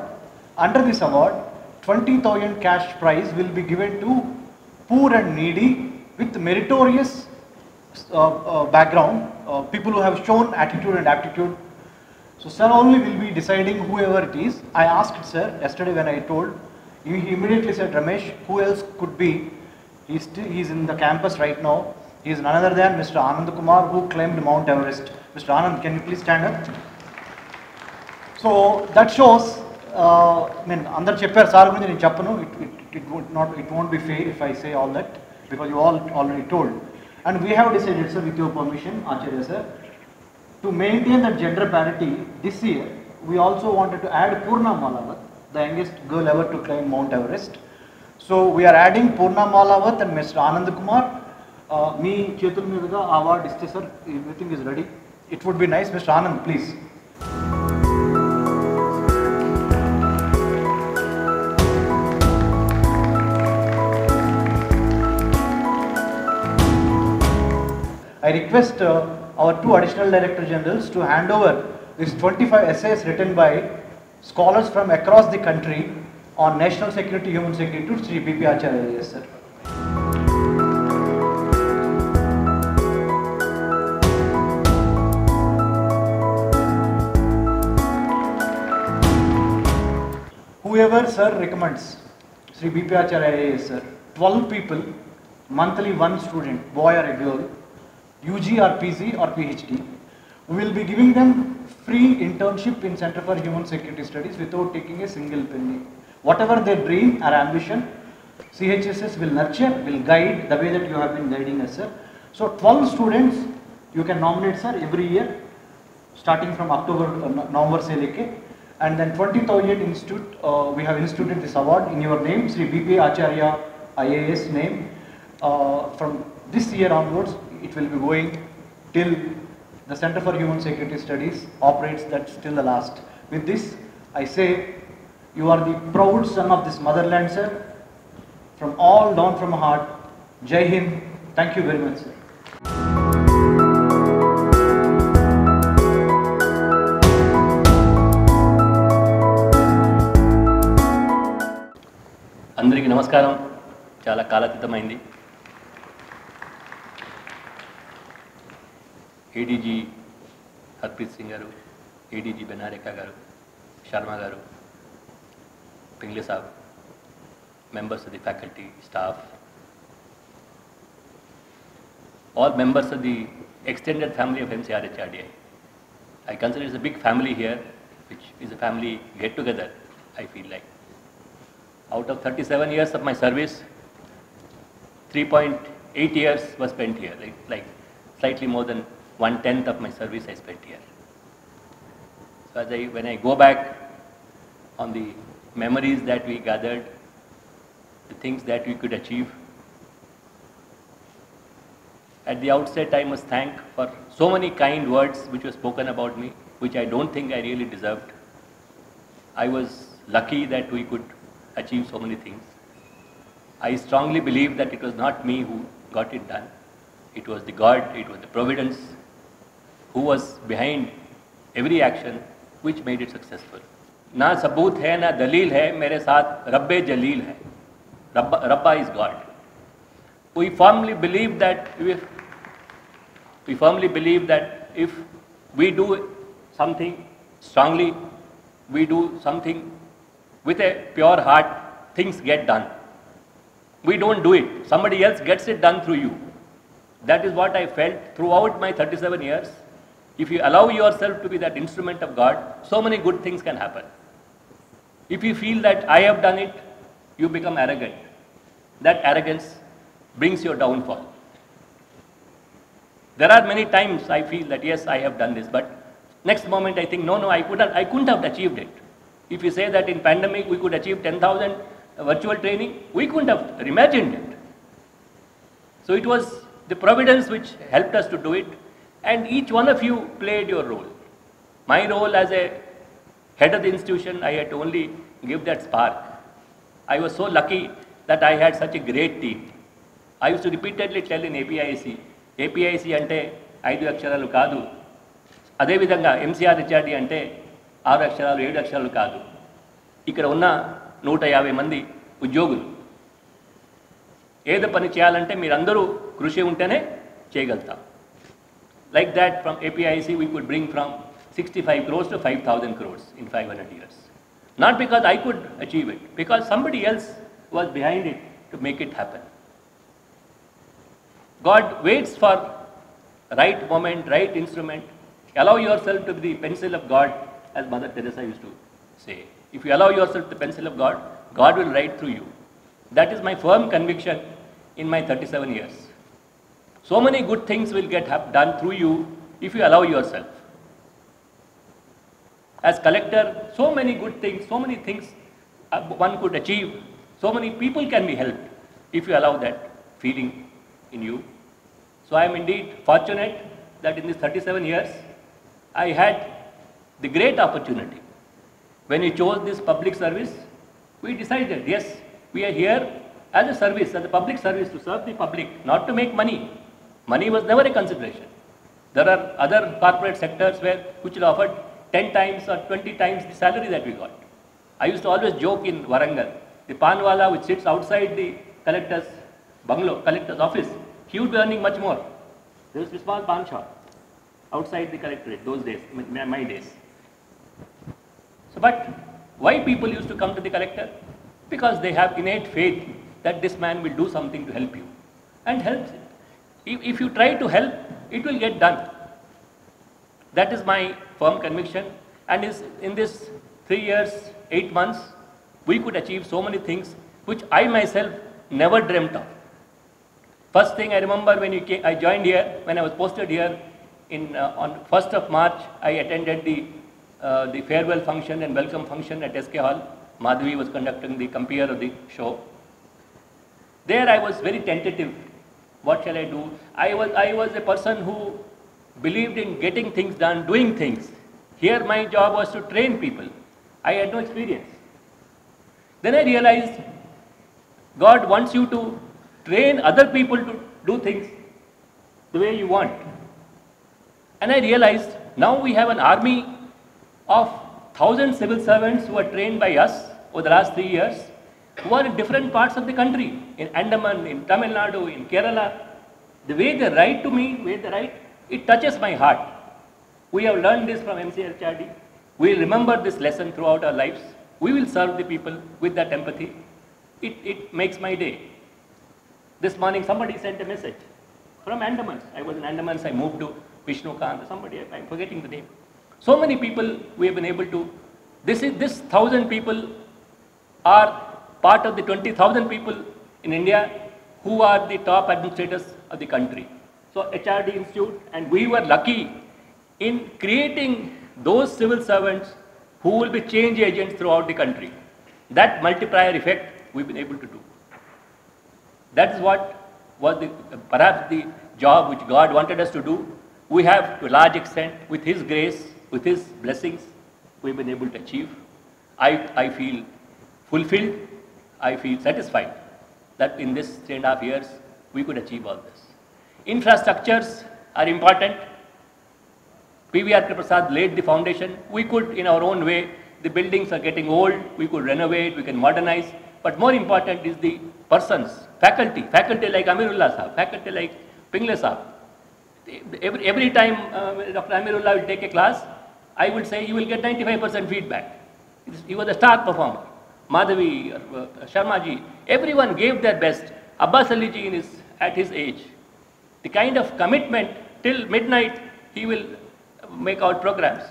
Speaker 15: Under this award, 20,000 cash prize will be given to poor and needy with meritorious background, people who have shown attitude and aptitude. So sir only will be deciding whoever it is. I asked sir yesterday when I told, he immediately said, Ramesh, who else could be? He's in the campus right now. He is none other than Mr. Anand Kumar, who climbed Mount Everest. Mr. Anand, can you please stand up? So that shows, I mean, andar cheppar sir gurinchi nenu cheppanu, it won't be fair if I say all that, because you all already told. And we have decided, sir, with your permission, Acharya sir, to maintain that gender parity this year, we also wanted to add Purna Malawat, the youngest girl ever to climb Mount Everest. So we are adding Purna Malawat and Mr. Anand Kumar. Me Chetul Meeduga award iste sir, everything is ready. It would be nice, Mr. Anand, please. I request our 2 additional Director Generals to hand over these 25 essays written by scholars from across the country
Speaker 24: on National Security, Human Security to Sri B.P. Acharya IAS, sir. Whoever sir recommends Sri B.P. Acharya IAS, sir, 12 people, monthly one student, boy or a girl, UG or PG or PhD, we will be giving them free internship in Center for Human Security Studies without taking a single penny. Whatever their dream or ambition, CHSS will nurture, will guide the way that you have been guiding us, sir. So 12 students you can nominate, sir, every year, starting from October, November se leke, and then 20,000 institute, we have instituted this award in your name, Sri B.P. Acharya IAS name. From this year onwards, it will be going till the Center for Human Security Studies operates, that's till the last. With this, I say, you are the proud son of this motherland, sir. From all down from my heart, Jai Hind. Thank you very much, sir.
Speaker 2: అందరికీ నమస్కారం. చాలా కాలాతీతమైంది. ADG Harpreet Singh గారు, ADG బెనారేకా గారు, శర్మ గారు, పింగ్లే సాబ్, members of the faculty, staff, all members of the extended family of MCRHRDI. I consider it a big family here, which is a family get together, I feel like. Out of 37 years of my service, 3.8 years was spent here, like slightly more than 1/10 of my service I spent here. So when I go back on the memories that we gathered, the things that we could achieve, at the outset I must thank for so many kind words which were spoken about me, which I don't think I really deserved. I was lucky that we could achieve so many things. I strongly believe that it was not me who got it done. It was the God, it was the providence who was behind every action which made it successful. ना सबूत है ना दलील है, मेरे साथ रब्बे जलील है. Rabba is God. We firmly believe that if we do something strongly, we do something with a pure heart, things get done. We don't do it. Somebody else gets it done through you. That is what I felt throughout my 37 years. If you allow yourself to be that instrument of God, so many good things can happen. If you feel that I have done it, you become arrogant. That arrogance brings your downfall. There are many times I feel that yes, I have done this, but next moment I think, no, I couldn't have achieved it. If you say that in pandemic we could achieve 10,000 virtual training, we couldn't have imagined it. So it was the providence which helped us to do it, and each one of you played your role. My role as a head of the institution, I had to only give that spark. I was so lucky that I had such a great team. I used to repeatedly tell in APIC అంటే 5 అక్షరాలు కాదు, అదేవిధంగా MCRHRD అంటే 6 అక్షరాలు 7 అక్షరాలు కాదు. ఇక్కడ ఉన్న 150 మంది ఉద్యోగులు ఏదో పని చేయాలంటే మీరందరూ కృషి ఉంటేనే చేయగలుగుతాం. Like that, from APIC we could bring from 65 crores to 5,000 crores in 500 years. Not because I could achieve it, because somebody else was behind it to make it happen. God waits for right moment, right instrument. Allow yourself to be the pencil of God, as Mother Teresa used to say. If you allow yourself the pencil of God, God will write through you. That is my firm conviction in my 37 years. So many good things will get done through you if you allow yourself. As collector, so many good things, so many things one could achieve. So many people can be helped if you allow that feeling in you. So I am indeed fortunate that in these 37 years, I had the great opportunity. When we chose this public service, we decided, yes, we are here as a service, as a public service to serve the public, not to make money. Money was never a consideration. There are other corporate sectors which will offer 10 times or 20 times the salary that we got. I used to always joke in Warangal. The panwala which sits outside the collector's bungalow, collector's office, he would be earning much more. There was a small pan shop outside the collectorate those days, my days. So, but why people used to come to the collector? Because they have innate faith that this man will do something to help you, and helps it. If you try to help, it will get done. That is my firm conviction, and in this 3 years, 8 months, we could achieve so many things which I myself never dreamt of. First thing I remember when I joined here, when I was posted here on 1st of March, I attended the farewell function and welcome function at SK Hall. Madhavi was conducting the compere of the show. There I was very tentative. What shall I do? I was a person who believed in getting things done, doing things. Here my job was to train people. I had no experience. Then I realized God wants you to train other people to do things the way you want. And I realized now we have an army of 1,000 civil servants who are trained by us over the last 3 years, who are in different parts of the country, in Andaman, in Tamil Nadu, in Kerala. The way they write to me, it touches my heart. We have learned this from MCHRD. We will remember this lesson throughout our lives. We will serve the people with that empathy. It makes my day. This morning somebody sent a message from Andamans. I was in Andamans, I moved to Vishnu Kant, somebody, I'm forgetting the name. So many people we have been able to, this 1,000 people are part of the 20,000 people in India who are the top administrators of the country. So HRD Institute, and we were lucky in creating those civil servants who will be change agents throughout the country. That multiplier effect we've been able to do. That is what was perhaps the job which God wanted us to do. We have, to a large extent, with His grace, with His blessings, we've been able to achieve. I feel fulfilled, I feel satisfied that in this 3.5 years, we could achieve all this. Infrastructures are important. PVR Prasad laid the foundation. We could, in our own way, the buildings are getting old, we could renovate, we can modernize. But more important is the persons, faculty like Amirullah Sahab, faculty like Pingle Sahab. Every time Dr. Amirullah will take a class, I would say you will get 95% feedback. He was a star performer. Madhavi, Sharma ji, everyone gave their best. Abbas Ali ji is at his age. The kind of commitment till midnight he will make out programs.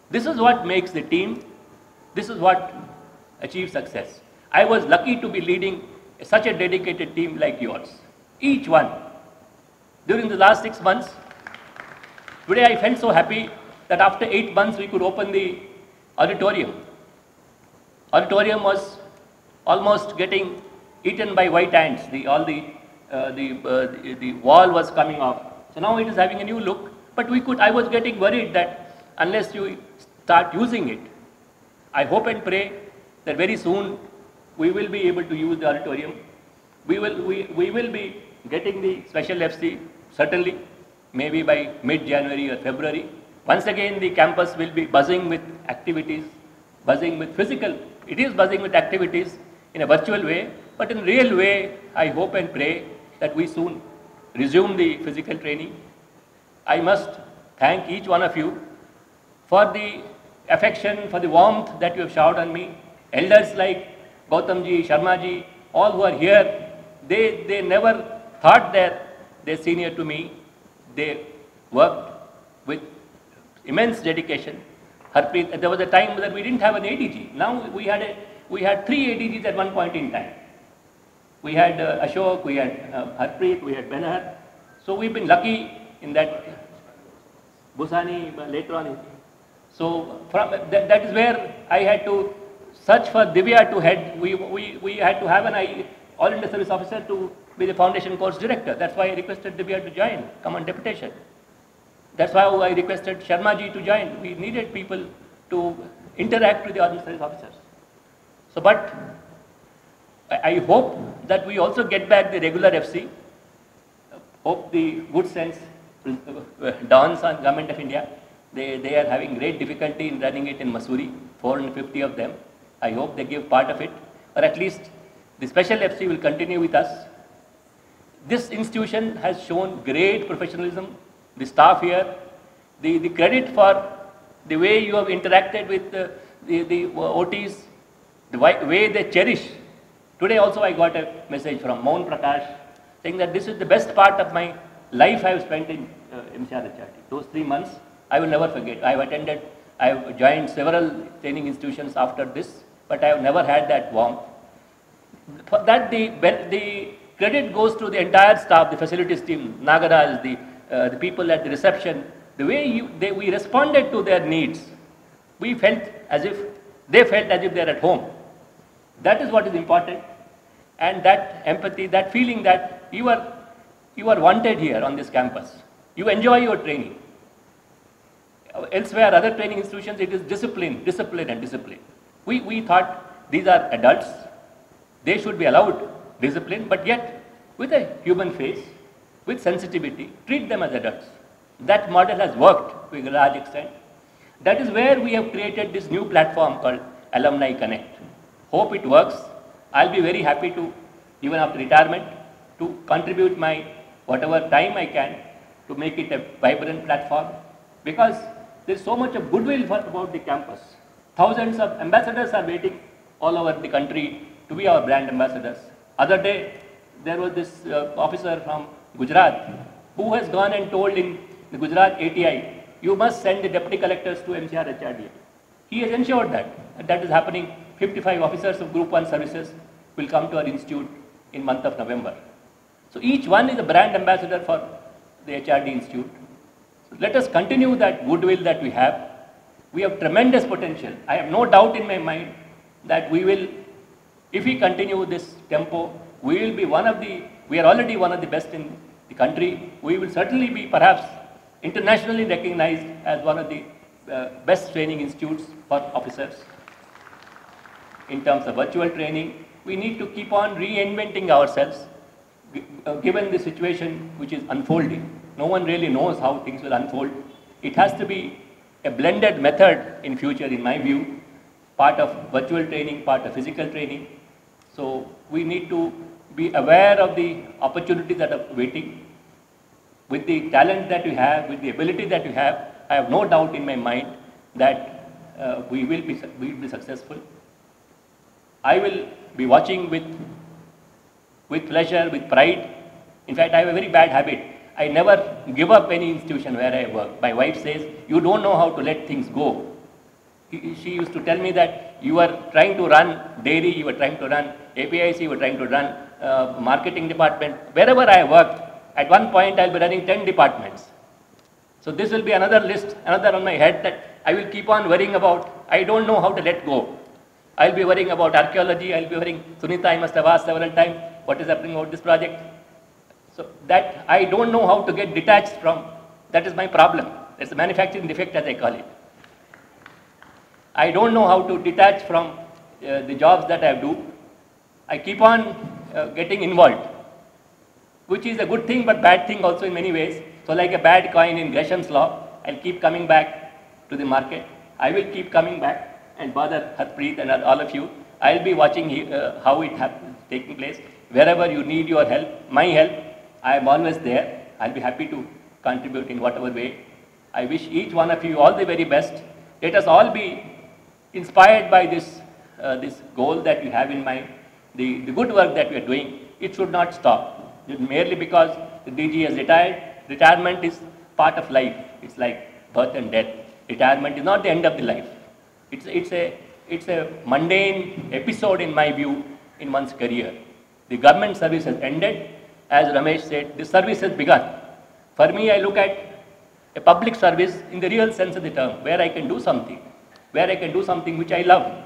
Speaker 2: This is what makes the team, this is what achieves success. I was lucky to be leading such a dedicated team like yours. Each one. During the last 6 months, today I felt so happy that after 8 months we could open the auditorium. Auditorium was almost getting eaten by white ants. The wall was coming off. So now it is having a new look. But I was getting worried that unless you start using it, I hope and pray that very soon we will be able to use the auditorium. We will be getting the special FC certainly, maybe by mid-January or February. Once again, the campus will be buzzing with activities, buzzing with physical. It is buzzing with activities in a virtual way, but in a real way, I hope and pray that we soon resume the physical training. I must thank each one of you for the affection, for the warmth that you have showered on me. Elders like Gautam ji, Sharma ji, all who are here, they never thought that they're senior to me. They worked with immense dedication. Harpreet, there was a time that we didn't have an ADG. Now we had 3 ADGs at one point in time. We had Ashok, we had Harpreet, we had Benahar. So we've been lucky in that. Busani later on. So that is where I had to search for Divya to head. We had to have an All India Service Officer to be the foundation course director. That's why I requested Divya to join, come on deputation. That's why I requested Sharma ji to join. We needed people to interact with the All India Service officers. So, but I hope that we also get back the regular FC. Hope the good sense dawns on Government of India. They are having great difficulty in running it in Mussoorie. 450 of them. I hope they give part of it, or at least the special FC will continue with us. This institution has shown great professionalism. The staff here, the credit for the way you have interacted with the OTs, the way they cherish. Today also I got a message from Mohan Prakash saying that this is the best part of my life I have spent in MCR HRD. Those 3 months I will never forget. I have joined several training institutions after this, but I have never had that warmth. For that, the credit goes to the entire staff, the facilities team, Nagaraj, the people at the reception. The way we responded to their needs, we felt as if they felt as if they are at home. That is what is important, and that empathy, that feeling that you are wanted here on this campus. You enjoy your training. Elsewhere, other training institutions, it is discipline, discipline, and discipline. We thought these are adults. They should be allowed discipline, but yet with a human face, with sensitivity, treat them as adults. That model has worked to a large extent. That is where we have created this new platform called Alumni Connect. Hope it works. I'll be very happy to, even after retirement, to contribute my whatever time I can to make it a vibrant platform, because there's so much of goodwill about the campus. Thousands of ambassadors are waiting all over the country to be our brand ambassadors. Other day, there was this officer from Gujarat who has gone and told in the Gujarat ATI, you must send the deputy collectors to MCR HRD. He has ensured that, and that is happening. 55 officers of Group 1 services will come to our institute in month of November. So each one is a brand ambassador for the HRD Institute. So let us continue that goodwill that we have. We have tremendous potential. I have no doubt in my mind that we will, if we continue this tempo, we will be we are already one of the best in the country. We will certainly be perhaps internationally recognized as one of the best training institutes for officers. In terms of virtual training, we need to keep on reinventing ourselves given the situation which is unfolding. No one really knows how things will unfold. It has to be a blended method in future, in my view, part of virtual training, part of physical training. So we need to be aware of the opportunities that are waiting. With the talent that we have, with the ability that we have, I have no doubt in my mind that we will be successful. I will be watching with pleasure, with pride. In fact, I have a very bad habit. I never give up any institution where I work. My wife says, you don't know how to let things go. She used to tell me that you are trying to run dairy, you are trying to run APIC, you are trying to run marketing department. Wherever I worked, at one point I'll be running 10 departments. So this will be another list, another on my head that I will keep on worrying about. I don't know how to let go. I'll be worrying about archaeology, I'll be worrying, Sunita, I must have asked several times, what is happening about this project? So that I don't know how to get detached from, that is my problem. It's a manufacturing defect, as I call it. I don't know how to detach from the jobs that I do. I keep on getting involved, which is a good thing but bad thing also in many ways. So like a bad coin in Gresham's law, I'll keep coming back to the market. I will keep coming back and bother Harpreet and all of you. I'll be watching how it happens, taking place. Wherever you need your help, my help, I am always there. I'll be happy to contribute in whatever way. I wish each one of you all the very best. Let us all be inspired by this goal that you have in mind, the good work that we are doing. It should not stop. Merely because the DG has retired. Retirement is part of life. It's like birth and death. Retirement is not the end of the life. It's a mundane episode in my view in one's career. The government service has ended. As Ramesh said, the service has begun. For me, I look at a public service in the real sense of the term, where I can do something, which I love.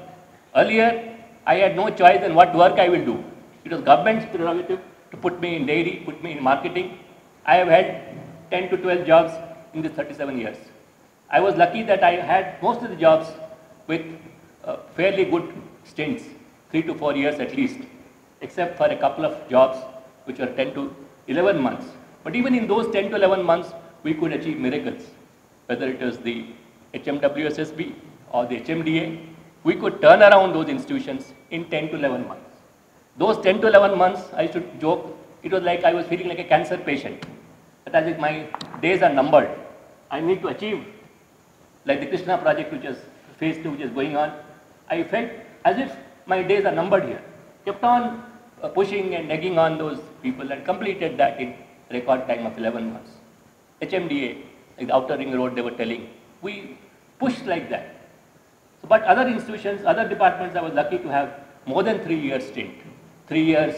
Speaker 2: Earlier, I had no choice in what work I will do. It was government's prerogative to put me in dairy, put me in marketing. I have had 10 to 12 jobs in these 37 years. I was lucky that I had most of the jobs with fairly good stints, 3 to 4 years at least, except for a couple of jobs which were 10 to 11 months. But even in those 10 to 11 months, we could achieve miracles, whether it was the HMWSSB or the HMDA we could turn around those institutions in 10 to 11 months. Those 10 to 11 months, I should joke, it was like I was feeling like a cancer patient. But as if my days are numbered, I need to achieve, like the Krishna project which is phase 2 which is going on, I felt as if my days are numbered here. Kept on pushing and egging on those people and completed that in record time of 11 months. HMDA, like the Outer Ring Road they were telling, we pushed like that. So, but other institutions, other departments, I was lucky to have more than 3 years stint. 3 years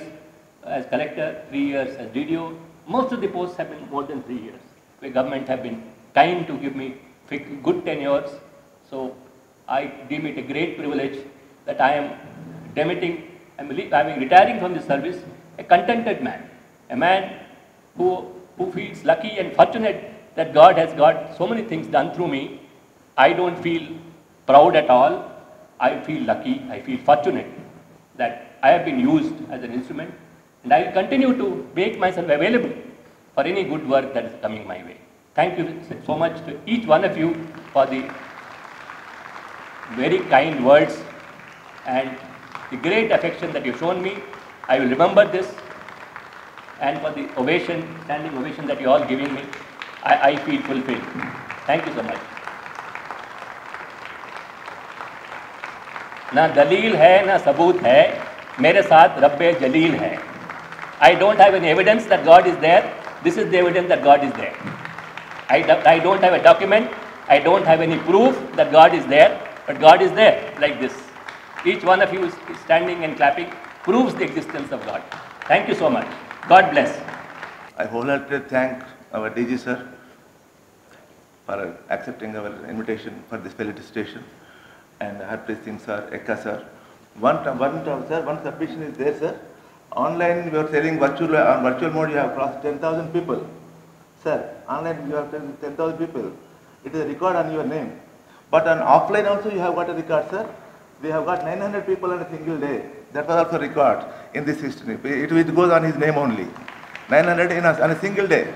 Speaker 2: as collector, 3 years as DDO. Most of the posts have been more than 3 years. The government have been kind to give me good tenures. So I deem it a great privilege that I am retiring from the service, a contented man, a man who feels lucky and fortunate that God has got so many things done through me. I don't feel proud at all. I feel lucky, I feel fortunate that I have been used as an instrument, and I will continue to make myself available for any good work that is coming my way. Thank you so much to each one of you for the very kind words and the great affection that you've shown me. I will remember this, and for the ovation, standing ovation that you're all giving me, I feel fulfilled. Thank you so much. ना दलील है ना सबूत है, मेरे साथ रब्बे जलील है. I don't have any evidence that God is there. This is the evidence that God is there. I don't have a document. I don't have any proof that God is there, but God is there like this. Each one of you is standing and clapping proves the existence of God. Thank you so much. God bless.
Speaker 3: I wholeheartedly thank our DG sir for accepting our invitation for this felicitation, and Harpreet Singh sir, Ekka sir. One submission is there, sir. Online you are selling virtual, on virtual mode you have crossed 10,000 people. Sir, online you have 10,000 people. It is a record on your name. But on offline also you have got a record, sir. We have got 900 people on a single day. That was also a record in this history. It goes on his name only. 900 on a single day.